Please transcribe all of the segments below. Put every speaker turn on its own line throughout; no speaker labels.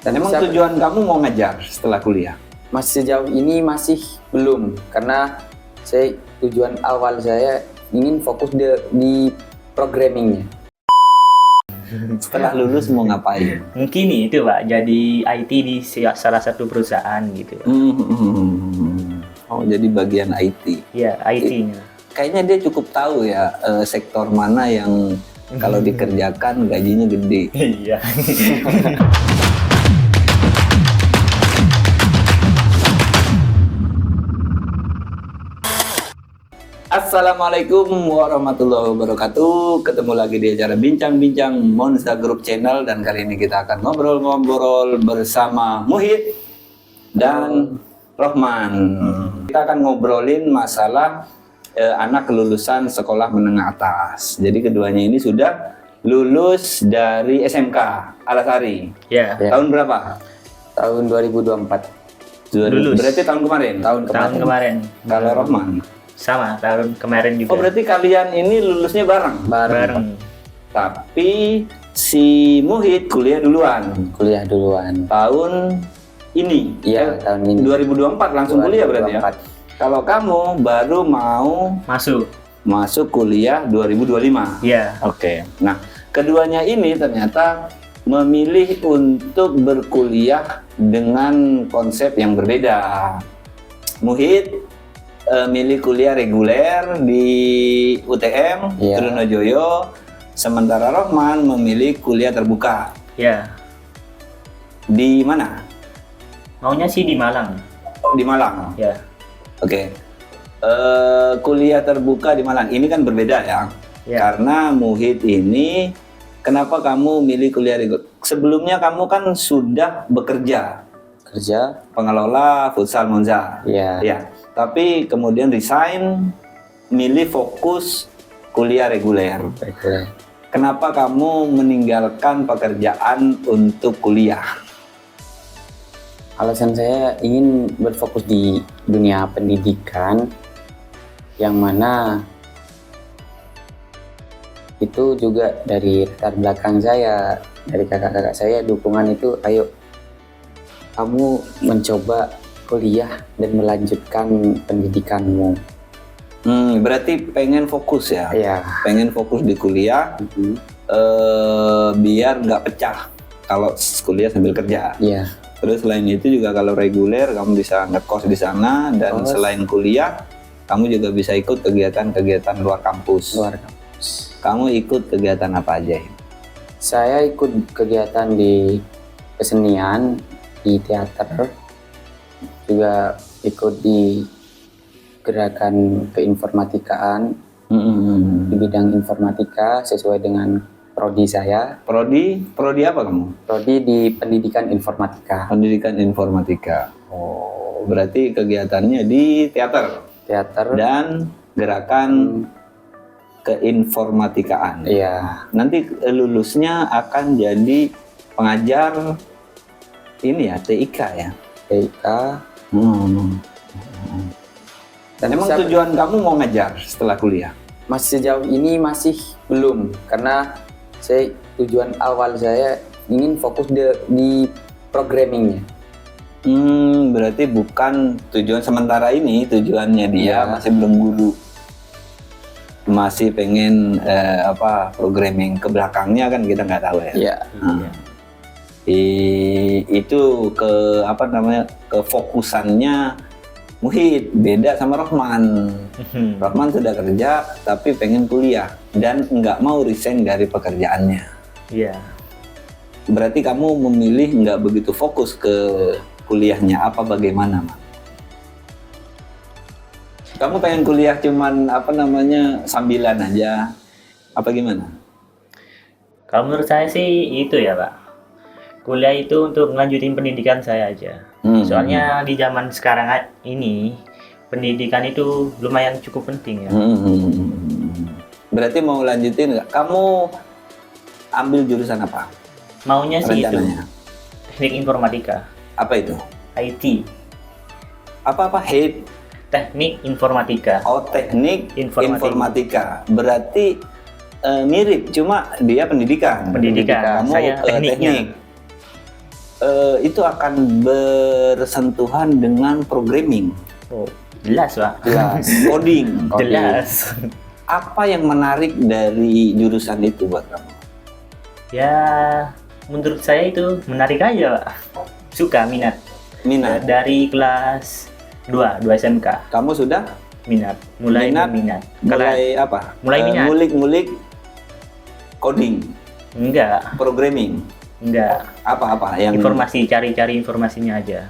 Dan emang tujuan kamu mau ngajar setelah kuliah?
Masih sejauh ini masih belum, karena tujuan awal saya ingin fokus di programmingnya.
Setelah lulus mau ngapain?
Mungkin itu Pak, jadi IT di salah satu perusahaan gitu.
Oh, jadi bagian IT.
Ya, IT-nya.
Kayaknya dia cukup tahu ya sektor mana yang kalau dikerjakan gajinya gede.
Iya.
Assalamualaikum warahmatullahi wabarakatuh. Ketemu lagi di acara Bincang-Bincang Monza Group Channel, dan kali ini kita akan ngobrol-ngobrol bersama Muhid dan Rohman. Kita akan ngobrolin masalah anak kelulusan sekolah menengah atas. Jadi keduanya ini sudah lulus dari SMK Alasari.
Ya.
Tahun berapa?
Tahun 2024.
Lulus.
Berarti tahun kemarin.
Tahun kemarin.
Kalau Rohman
Sama, tahun kemarin juga.
Oh, berarti kalian ini lulusnya bareng?
Bareng.
Tapi si Muhid kuliah duluan.
Kuliah duluan.
Tahun ini?
Iya, tahun ini.
2024 langsung kuliah berarti ya?
2024.
Kalau kamu baru mau masuk kuliah 2025?
Iya.
Oke. Nah, keduanya ini ternyata memilih untuk berkuliah dengan konsep yang berbeda. Muhid milih kuliah reguler di UTM,
Iya.
Trunojoyo, sementara Rohman memilih kuliah terbuka.
Ya.
Di mana?
Maunya sih di Malang.
Oh, di Malang.
Ya.
Oke. Kuliah terbuka di Malang ini kan berbeda ya.
Ya.
Karena Muhid ini, kenapa kamu milih kuliah reguler? Sebelumnya kamu kan sudah bekerja.
Kerja.
Pengelola futsal Monza.
Iya.
Ya. Tapi kemudian resign, milih fokus kuliah reguler.
Reguler.
Kenapa kamu meninggalkan pekerjaan untuk kuliah?
Alasan saya ingin berfokus di dunia pendidikan, yang mana itu juga dari latar belakang saya, dari kakak-kakak saya, dukungan itu, ayo kamu mencoba kuliah dan melanjutkan pendidikanmu.
Berarti pengen fokus ya?
Iya.
Pengen fokus di kuliah, biar nggak pecah kalau kuliah sambil kerja.
Iya.
Terus selain itu juga kalau reguler kamu bisa ngekos di sana, dan selain kuliah kamu juga bisa ikut kegiatan-kegiatan luar kampus.
Luar kampus.
Kamu ikut kegiatan apa aja?
Saya ikut kegiatan di kesenian, di teater, juga ikut di gerakan keinformatikaan di bidang informatika sesuai dengan prodi saya.
Prodi apa kamu?
Prodi di pendidikan informatika.
Pendidikan informatika. Oh, berarti kegiatannya di teater dan gerakan keinformatikaan.
Iya.
Nanti lulusnya akan jadi pengajar ini ya, TIK ya.
TIK.
Dan emang tujuan kamu mau ngajar setelah kuliah?
Masih sejauh ini masih belum, karena tujuan awal saya ingin fokus di programmingnya.
Berarti bukan tujuan sementara ini, tujuannya dia masih belum guru, masih pengen programming. Ke belakangnya kan kita nggak tahu ya.
Iya.
Itu kefokusannya Muhid beda sama Rohman. Rohman sudah kerja tapi pengen kuliah dan nggak mau resign dari pekerjaannya.
Iya.
Berarti kamu memilih nggak begitu fokus ke kuliahnya, apa bagaimana, Mak? Kamu pengen kuliah cuman sambilan aja, apa gimana?
Kalau menurut saya sih itu ya Pak. Kuliah itu untuk melanjutin pendidikan saya aja. Soalnya di zaman sekarang ini pendidikan itu lumayan cukup penting ya.
Berarti mau lanjutin nggak? Kamu ambil jurusan apa?
Maunya sih itu
rencananya?
teknik informatika.
Apa itu?
IT.
Apa?
Teknik informatika.
Oh, teknik informatika. Berarti mirip, cuma dia pendidikan.
Kamu
saya teknik. itu akan bersentuhan dengan programming,
Oh, jelas Pak.
jelas, coding.
Jelas.
Apa yang menarik dari jurusan itu buat kamu?
Ya, menurut saya itu menarik aja Pak. Suka, minat.
Minat.
Dari kelas 2 SMK.
Kamu sudah
Minat. Mulai
Minat?
minat.
mulai apa?
Mulai minat.
Ngulik-ngulik coding,
Enggak.
programming,
Enggak.
apa-apa yang
Informasi, cari-cari informasinya aja.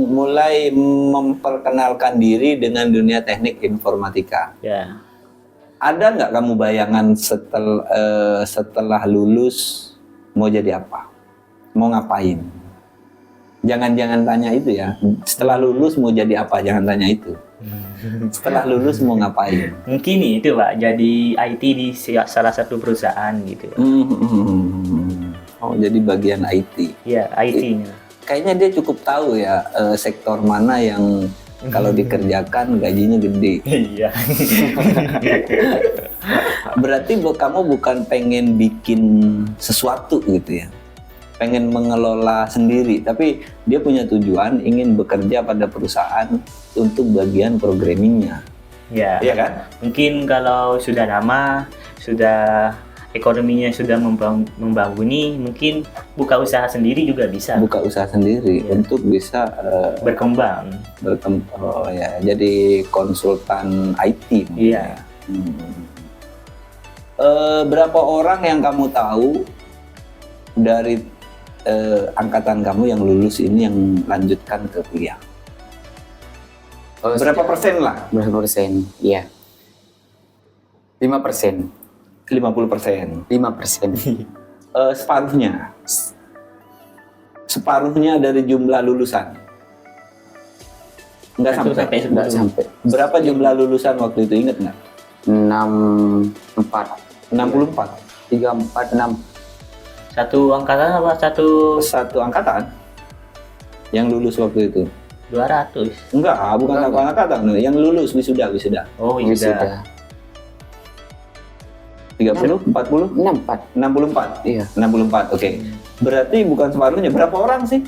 mulai memperkenalkan diri dengan dunia teknik informatika.
Ya.
Ada nggak kamu bayangan setelah lulus mau jadi apa? Mau ngapain? Jangan tanya itu ya. Setelah lulus mau jadi apa? Jangan tanya itu. Setelah lulus mau ngapain?
Mungkin itu Pak, jadi IT di salah satu perusahaan gitu.
Oh, jadi bagian IT.
Ya, IT-nya.
Kayaknya dia cukup tahu ya sektor mana yang kalau dikerjakan gajinya gede.
Iya.
Berarti kamu bukan pengen bikin sesuatu gitu ya, pengen mengelola sendiri, tapi dia punya tujuan ingin bekerja pada perusahaan untuk bagian programmingnya.
Ya.
Iya kan?
Mungkin kalau sudah lama, sudah ekonominya sudah membanguni, mungkin buka usaha sendiri juga bisa
Buka usaha sendiri
Iya.
untuk bisa
berkembang.
oh ya, jadi konsultan IT. mungkin
Iya.
ya. Berapa orang yang kamu tahu dari angkatan kamu yang lulus ini yang lanjutkan ke kuliah?
Oh,
Berapa persen lah?
berapa persen? Iya. 5%.
50%.
5%.
Separuhnya. Separuhnya dari jumlah lulusan. Enggak
Satu
sampai.
sampai
Enggak
10.
sampai.
Berapa jumlah lulusan waktu itu, ingat nggak?
64.
64.
34, 6.
Satu angkatan apa satu
Satu angkatan yang lulus waktu itu.
200?
Enggak, bukan
Enggak,
satu angkatan. Yang lulus wisuda.
Oh iya.
Sudah.
30, 40,
64.
64.
Iya.
64, oke. Berarti bukan separuhnya. Berapa orang sih?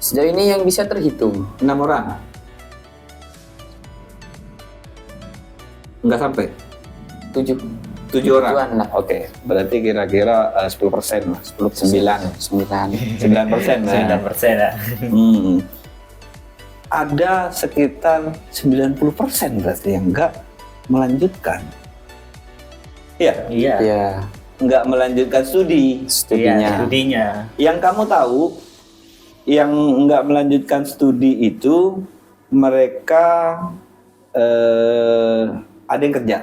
Sejauh ini yang bisa terhitung
6 orang. Enggak sampai.
7
7 orang.
Tujuan lah.
Oke, berarti kira-kira 10% lah. 9.
9.
9% lah.
9% lah.
Hmm. Ada sekitar 90% berarti yang enggak melanjutkan. Iya,
Iya.
Iya,
enggak melanjutkan studi.
Iya,
studinya.
studinya.
Yang kamu tahu, yang enggak melanjutkan studi itu mereka ada yang kerja.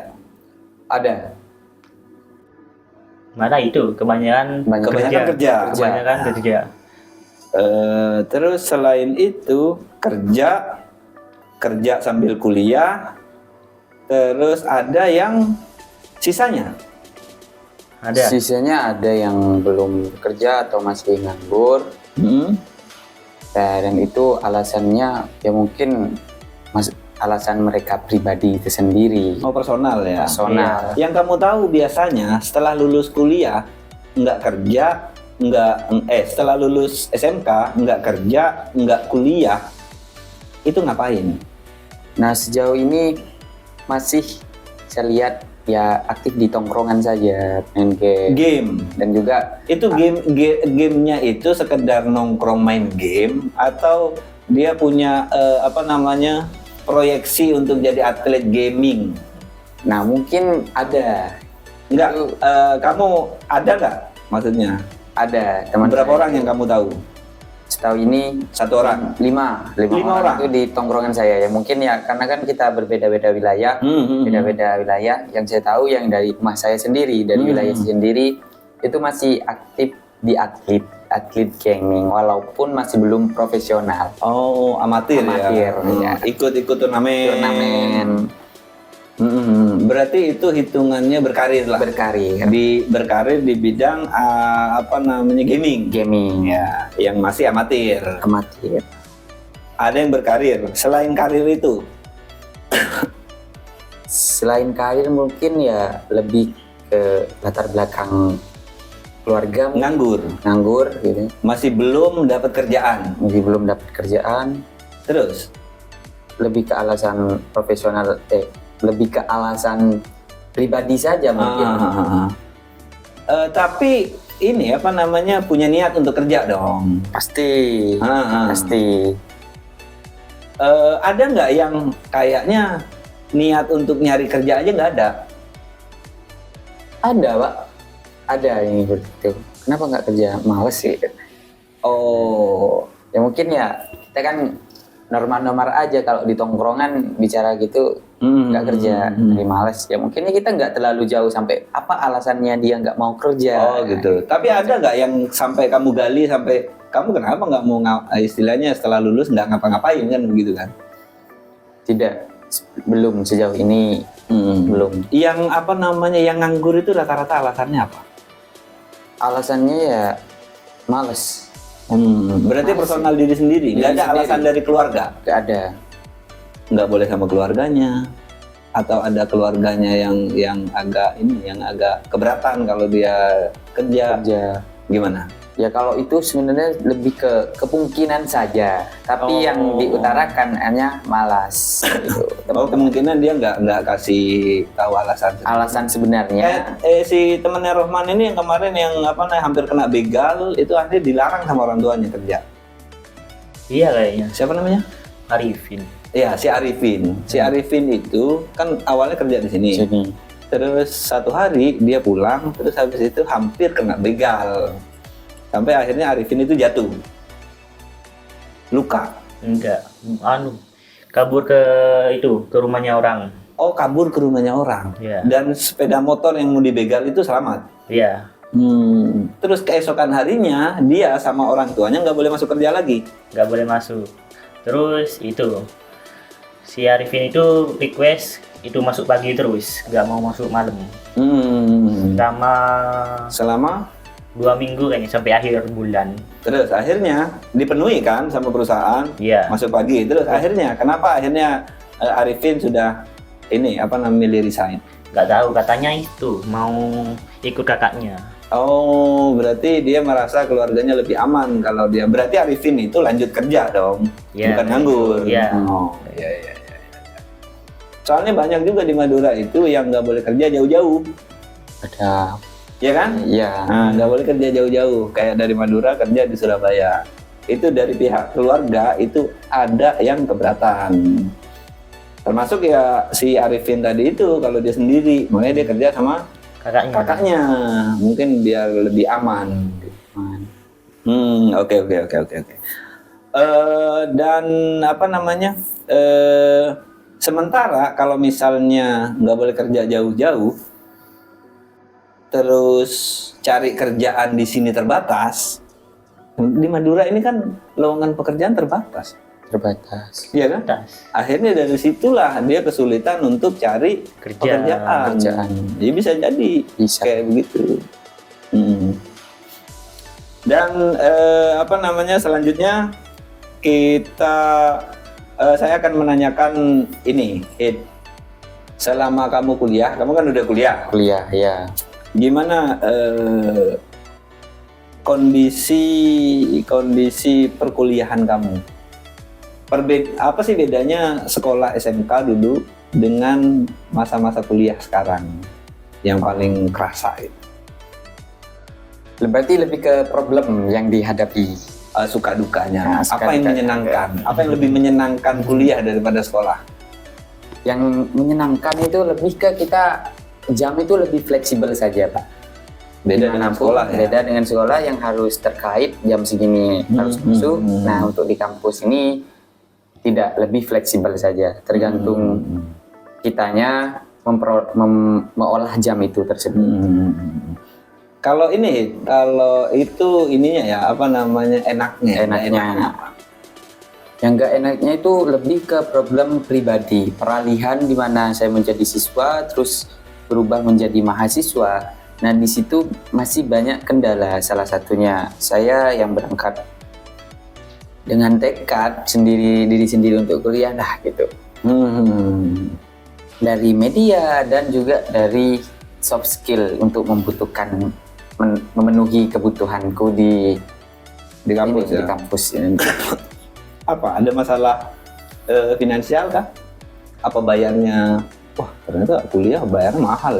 Ada.
Mana itu kebanyakan
Kebanyakan kerja.
Kebanyakan kerja.
Terus selain itu kerja sambil kuliah. Terus ada yang sisanya.
Ada.
Sisanya ada yang belum bekerja atau masih nganggur. Dan itu alasannya ya mungkin alasan mereka pribadi itu sendiri.
Oh, personal ya.
Personal.
Yang kamu tahu biasanya setelah lulus kuliah nggak kerja, setelah lulus SMK nggak kerja, nggak kuliah, itu ngapain?
Nah, sejauh ini masih saya lihat ya aktif di tongkrongan saja, main game.
Game.
Dan juga
Itu gamenya itu sekedar nongkrong main game atau dia punya proyeksi untuk jadi atlet gaming?
nah mungkin ada
Enggak, kamu ada nggak maksudnya?
teman
Berapa
saya.
orang yang kamu tahu?
Setahu ini
1 orang?
5
Lima orang.
itu di tongkrongan saya ya, mungkin ya karena kan kita berbeda-beda wilayah. Beda-beda wilayah. Yang saya tahu yang dari rumah saya sendiri, dari wilayah saya sendiri itu masih aktif di atlet gaming walaupun masih belum profesional.
Oh, amatir
Amatir,
ya.
ya.
Ikut-ikut turnamen.
Turnamen
Berarti itu hitungannya berkarir lah.
berkarir
Berkarir di bidang gaming.
gaming
Ya, yang masih amatir.
amatir.
Ada yang berkarir. Selain karir itu,
Selain karir mungkin ya lebih ke latar belakang keluarga
nganggur,
gitu,
masih belum dapat kerjaan.
masih belum dapat kerjaan,
Terus,
lebih ke alasan profesional, lebih ke alasan pribadi saja mungkin.
tapi ini apa namanya punya niat untuk kerja dong.
Pasti, pasti.
Ada nggak yang kayaknya niat untuk nyari kerja aja nggak ada?
Ada, Pak. Ada yang begitu. Kenapa nggak kerja? Males sih.
Oh,
Ya mungkin ya kita kan normal-normal aja kalau di tongkrongan bicara gitu nggak kerja, jadi males. Ya mungkinnya kita nggak terlalu jauh sampai apa alasannya dia nggak mau kerja.
Oh gitu. Tapi ada nggak yang sampai kamu gali sampai kamu kenapa nggak mau istilahnya setelah lulus nggak ngapa-ngapain kan begitu kan?
Tidak, belum sejauh ini belum.
Yang apa namanya yang nganggur itu rata-rata alasannya apa?
Alasannya ya males.
Berarti personal diri sendiri, nggak ada alasan dari keluarga?
Nggak ada.
Nggak boleh sama keluarganya, atau ada keluarganya yang agak keberatan kalau dia kerja. Gimana?
Ya kalau itu sebenarnya lebih ke kemungkinan saja, tapi yang diutarakan hanya malas. Gitu.
Kemungkinan dia nggak kasih tahu alasan
sebenarnya.
Si temennya Rohman ini yang kemarin yang hampir kena begal itu akhirnya dilarang sama orang tuanya kerja.
Iya kayaknya.
Siapa namanya?
Arifin.
Iya, si Arifin. Si Arifin itu kan awalnya kerja di sini. Terus satu hari dia pulang, terus habis itu hampir kena begal. Sampai akhirnya Arifin itu jatuh. Luka.
Enggak, kabur ke rumahnya orang.
Oh, kabur ke rumahnya orang.
Iya.
Dan sepeda motor yang mau dibegal itu selamat.
Iya.
Terus keesokan harinya dia sama orang tuanya nggak boleh masuk kerja lagi.
Nggak boleh masuk. Terus si Arifin itu request itu masuk pagi terus, nggak mau masuk malam.
Selama
2 minggu kayaknya sampai akhir bulan.
Terus akhirnya dipenuhi kan sama perusahaan.
Iya.
Masuk pagi. Terus akhirnya kenapa akhirnya Arifin sudah milih resign?
Nggak tahu, katanya itu mau ikut kakaknya.
Oh, berarti dia merasa keluarganya lebih aman kalau dia. Berarti Arifin itu lanjut kerja dong, bukan nganggur.
Iya.
Oh, iya. Soalnya banyak juga di Madura itu yang nggak boleh kerja jauh-jauh.
Ada.
Ya kan?
Iya.
Nah, nggak boleh kerja jauh-jauh. Kayak dari Madura kerja di Surabaya. Itu dari pihak keluarga itu ada yang keberatan. Termasuk ya si Arifin tadi itu kalau dia sendiri, makanya dia kerja sama kakaknya. Mungkin biar lebih aman. Oke. Dan sementara kalau misalnya nggak boleh kerja jauh-jauh, terus cari kerjaan di sini terbatas. Di Madura ini kan lowongan pekerjaan terbatas. Iya kan? Akhirnya dari situlah dia kesulitan untuk cari pekerjaan. Jadi bisa jadi kayak begitu. Dan selanjutnya saya akan menanyakan ini, selama kamu kuliah, kamu kan udah kuliah.
Kuliah, ya.
Gimana kondisi perkuliahan kamu? Apa sih bedanya sekolah SMK dulu dengan masa-masa kuliah sekarang yang paling kerasa itu?
Berarti lebih ke problem yang dihadapi,
suka dukanya. Apa yang menyenangkan? Apa yang lebih menyenangkan kuliah daripada sekolah?
Yang menyenangkan itu lebih ke kita jam itu lebih fleksibel saja, Pak.
Beda dengan sekolah ya?
Beda dengan sekolah yang harus terkait jam segini harus masuk. Nah, untuk di kampus ini tidak, lebih fleksibel saja. Tergantung kitanya mengolah jam itu tersebut.
Kalau itu ininya ya, enaknya.
Yang nggak enaknya itu lebih ke problem pribadi, peralihan di mana saya menjadi siswa terus berubah menjadi mahasiswa. Nah, di situ masih banyak kendala. Salah satunya saya yang berangkat dengan tekad diri sendiri untuk kuliah lah gitu. Dari media dan juga dari soft skill untuk membutuhkan memenuhi kebutuhanku di
kampus
di
ya.
kampus ini.
Apa ada masalah finansial kah? Apa bayarnya? Wah, ternyata kuliah bayarnya mahal.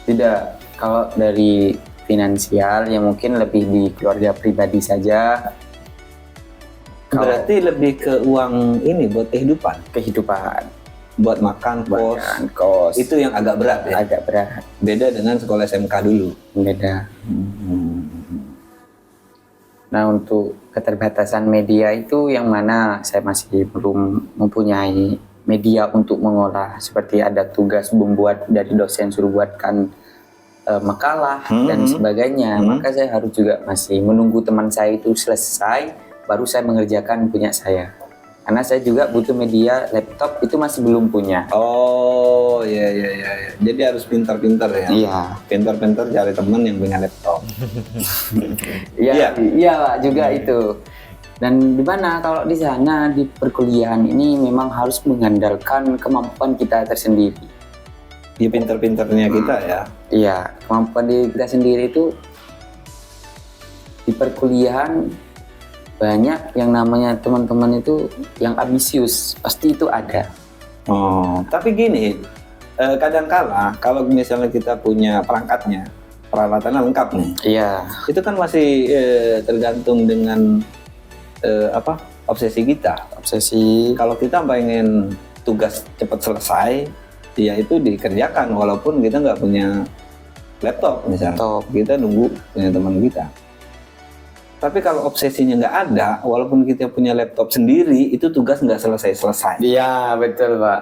Tidak, kalau dari finansial ya mungkin lebih di keluarga pribadi saja. Kalau
Berarti lebih ke uang ini buat
kehidupan,
buat makan, kos.
bahkan kos
Itu yang agak berat ya.
agak berat,
Beda dengan sekolah SMK dulu.
beda. Nah, untuk keterbatasan media itu yang mana saya masih belum mempunyai media untuk mengolah, seperti ada tugas membuat dari dosen suruh buatkan makalah dan sebagainya. Maka saya harus juga masih menunggu teman saya itu selesai baru saya mengerjakan punya saya. Karena saya juga butuh media, laptop itu masih belum punya.
Oh, iya. Jadi harus pintar-pintar ya.
Iya.
Pintar-pintar cari teman yang punya laptop.
Iya, iya Pak, juga itu. Dan di mana kalau di sana di perkuliahan ini memang harus mengandalkan kemampuan kita tersendiri.
Ya pintar-pintarnya kita ya.
Iya, kemampuan diri kita sendiri itu di perkuliahan banyak yang namanya teman-teman itu yang ambisius, pasti itu ada.
Oh, tapi gini, kadangkala kalau misalnya kita punya perangkatnya, peralatannya lengkap nih,
Iya,
itu kan masih tergantung dengan obsesi kita.
obsesi.
Kalau kita pengen tugas cepat selesai, ya itu dikerjakan walaupun kita nggak punya laptop misalnya.
Laptop.
Kita nunggu punya teman kita. Tapi kalau obsesinya nggak ada, walaupun kita punya laptop sendiri, itu tugas nggak selesai-selesai.
Iya, betul Pak.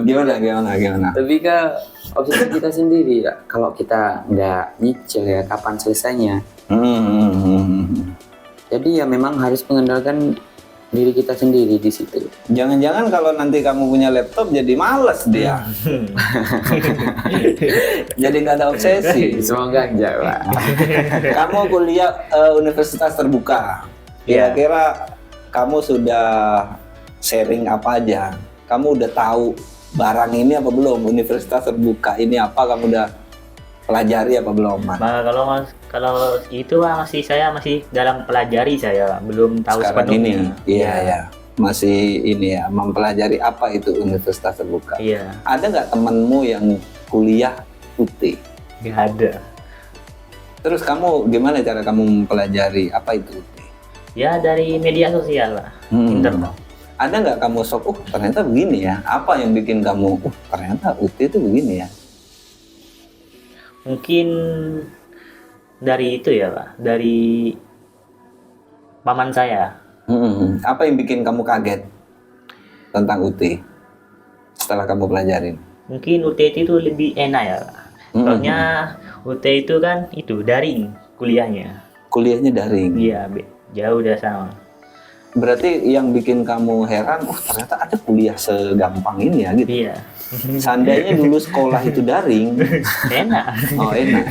Gimana?
Lebih ke obsesi kita sendiri. Kalau kita nggak nyicil ya, kapan selesainya? Jadi ya memang harus mengandalkan diri kita sendiri di situ.
Jangan-jangan kalau nanti kamu punya laptop jadi males dia. Jadi nggak ada obsesi.
Semoga enggak, Pak.
Kamu kuliah universitas terbuka.
Iya.
Kira-kira kamu sudah sharing apa aja? Kamu udah tahu barang ini apa belum? Universitas terbuka ini apa? Kamu udah pelajari apa belum? Man?
Nah, kalau itu saya masih dalam pelajari, saya belum tahu
Sekarang
sepenuhnya.
ini, iya. Masih ini ya, mempelajari apa itu universitas terbuka.
Iya,
Ada nggak temenmu yang kuliah UT?
nggak ada.
Terus kamu gimana cara kamu mempelajari apa itu UT?
Ya dari media sosial lah, internet.
Ada nggak kamu sok, ternyata begini ya? Apa yang bikin kamu, ternyata UT itu begini ya?
Mungkin dari itu ya Pak, dari paman saya.
Apa yang bikin kamu kaget tentang UT setelah kamu pelajarin?
Mungkin UT itu lebih enak ya Pak. Soalnya UT itu kan itu daring kuliahnya.
Kuliahnya daring.
Iya, jauh dari sana.
Berarti yang bikin kamu heran, ternyata ada kuliah segampang ini ya gitu.
Iya,
Seandainya dulu sekolah itu daring,
enak.
oh enak.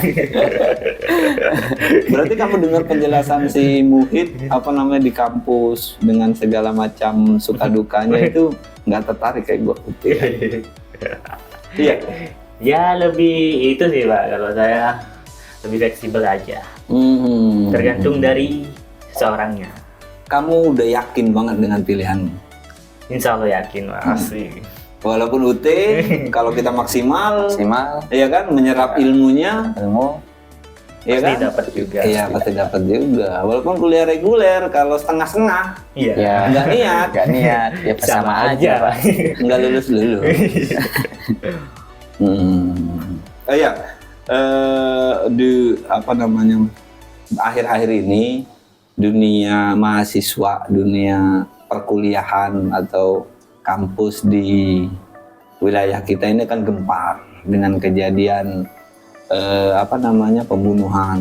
Berarti kamu dengar penjelasan si Muhid di kampus dengan segala macam suka dukanya itu nggak tertarik kayak gue. Iya.
Ya lebih itu sih Pak, kalau saya lebih fleksibel aja. Tergantung dari seorangnya.
Kamu udah yakin banget dengan pilihanmu.
Insya Allah yakin Pak, pasti.
Walaupun UT, kalau kita maksimal, ya kan, menyerap ilmunya,
ilmu
ya
Pasti
kan?
dapat juga.
Iya pasti dapat juga. Walaupun kuliah reguler, kalau setengah-setengah,
Iya.
ya
nggak niat,
nggak niat ya sama aja
Pak.
nggak lulus. Iya, di akhir-akhir ini dunia mahasiswa, dunia perkuliahan atau kampus di wilayah kita ini kan gempar dengan kejadian pembunuhan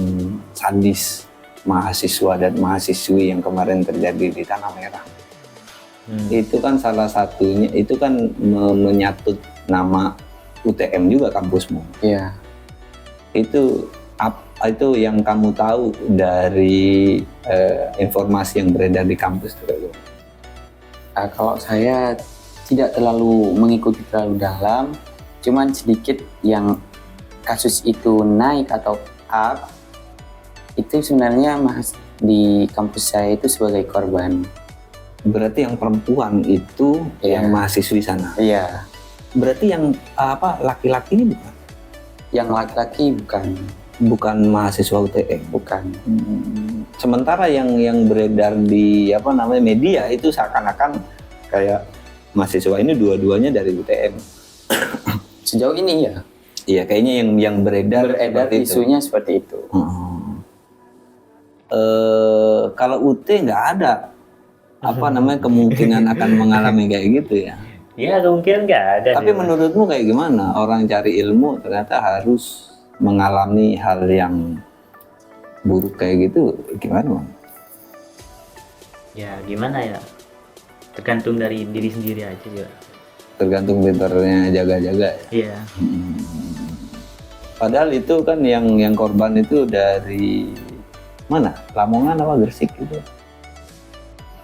sadis mahasiswa dan mahasiswi yang kemarin terjadi di Tanah Merah. Itu kan salah satunya, itu kan menyatut nama UTM juga kampusmu.
Iya.
Itu yang kamu tahu dari informasi yang beredar di kampus itu?
Kalau saya tidak terlalu mengikuti terlalu dalam, cuman sedikit yang kasus itu naik atau up Itu sebenarnya Mas di kampus saya itu sebagai korban.
Berarti yang perempuan itu
Iya.
yang mahasiswi sana.
Iya.
Berarti yang laki-laki ini bukan?
Yang laki-laki
Bukan mahasiswa UTM.
bukan.
Sementara yang beredar di media itu seakan-akan kayak mahasiswa ini dua-duanya dari UTM.
Sejauh ini ya
Iya, kayaknya yang beredar seperti itu.
isunya seperti itu.
Kalau UT nggak ada kemungkinan akan mengalami kayak gitu ya.
Ya kemungkinan nggak ada.
Tapi
sih, Mas.
menurutmu kayak gimana? Orang cari ilmu ternyata harus mengalami hal yang buruk kayak gitu, gimana, Bang?
Ya gimana ya? Tergantung dari diri sendiri aja juga.
Tergantung pinternya jaga-jaga ya.
Iya.
Padahal itu kan yang korban itu dari mana? Lamongan apa Gresik gitu?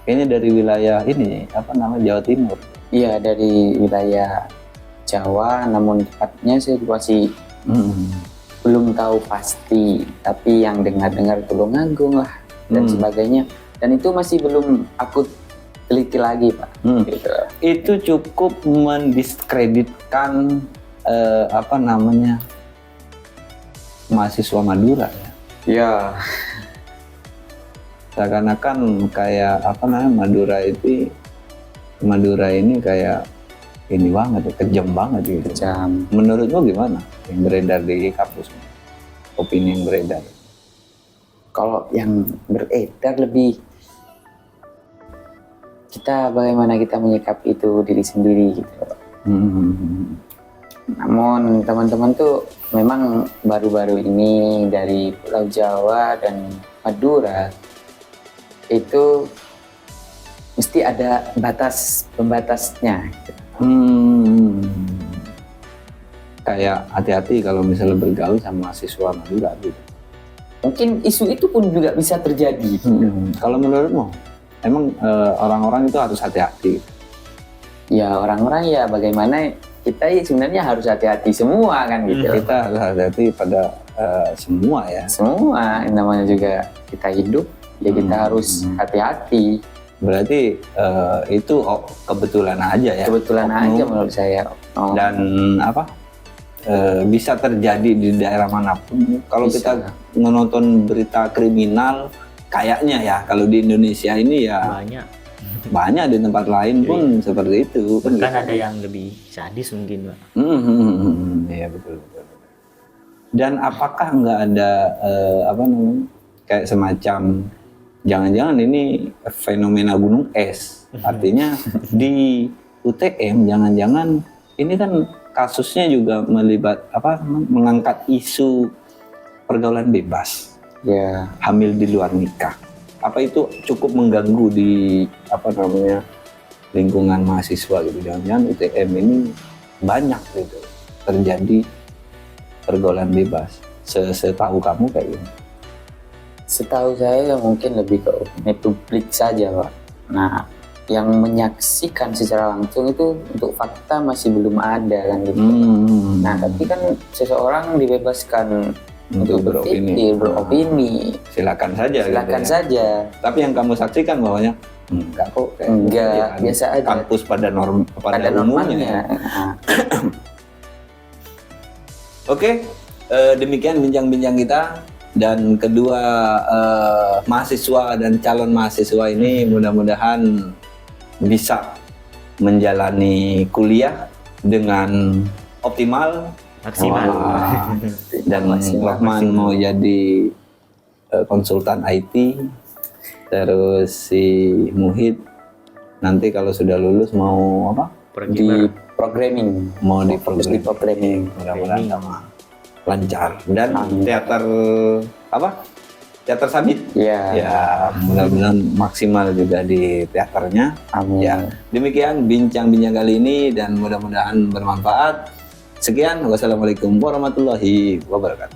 Kayaknya dari wilayah ini Jawa Timur.
Iya, dari wilayah Jawa, namun tepatnya saya masih belum tahu pasti, tapi yang dengar-dengar Tulungagung lah dan sebagainya, dan itu masih belum aku teliti lagi, Pak. Gitu.
Itu cukup mendiskreditkan mahasiswa Madura ya.
Ya,
Seakan-akan kayak Madura ini kayak ini banget, kejam banget gitu.
jam.
Menurutmu gimana yang beredar di kampus? Opini yang beredar?
Kalau yang beredar lebih bagaimana kita menyikapi itu diri sendiri gitu. Namun teman-teman tuh memang baru-baru ini dari Pulau Jawa dan Madura itu mesti ada pembatasnya.
Kayak hati-hati kalau misalnya bergaul sama mahasiswa Madura gitu.
Mungkin isu itu pun juga bisa terjadi.
Kalau menurutmu, emang orang-orang itu harus hati-hati?
Ya orang-orang ya bagaimana kita ya sebenarnya harus hati-hati semua kan gitu.
Kita harus hati-hati pada semua ya.
Semua yang namanya juga kita hidup ya kita harus hati-hati.
Berarti itu kebetulan aja ya.
Kebetulan
Oknum.
aja menurut saya.
Dan bisa terjadi di daerah manapun. Kalau
Bisa.
kita menonton berita kriminal, kayaknya ya kalau di Indonesia ini ya
Banyak.
di tempat lain pun seperti itu.
Kan
gitu.
ada yang lebih sadis mungkin, Pak.
Iya betul. Dan apakah nggak ada kayak semacam jangan-jangan ini fenomena gunung es? Artinya di UTM jangan-jangan ini kan kasusnya juga mengangkat isu pergaulan bebas,
Ya,
hamil di luar nikah. Apa itu cukup mengganggu di lingkungan mahasiswa gitu? Jangan-jangan UTM ini banyak gitu terjadi pergaulan bebas. Setahu kamu kayak gini?
setahu saya mungkin lebih ke publik saja, Pak. Nah, yang menyaksikan secara langsung itu untuk fakta masih belum ada kan gitu. Nah, tapi kan seseorang dibebaskan
Untuk
berpikir, beropini.
Silakan saja.
Silakan
gitu ya.
saja.
Tapi yang kamu saksikan bahwanya enggak kok. Kayak
Enggak,
ya,
biasa aja.
Kampus pada
Pada
umumnya.
normalnya. Nah,
Oke, demikian bincang-bincang kita. Dan kedua mahasiswa dan calon mahasiswa ini mudah-mudahan bisa menjalani kuliah dengan optimal.
Maksimal.
Wah. Dan
Maksimal.
Lokman mau jadi konsultan IT, terus si Muhid nanti kalau sudah lulus mau apa?
di programming.
Mau di
Fokus di programming.
Mudah-mudahan sama lancar. Dan
Amin.
teater apa? Teater Sabit.
Ya,
Ya, mudah-mudahan maksimal juga di teaternya.
amin.
Ya, demikian bincang-bincang kali ini dan mudah-mudahan bermanfaat. Sekian, wassalamualaikum warahmatullahi wabarakatuh.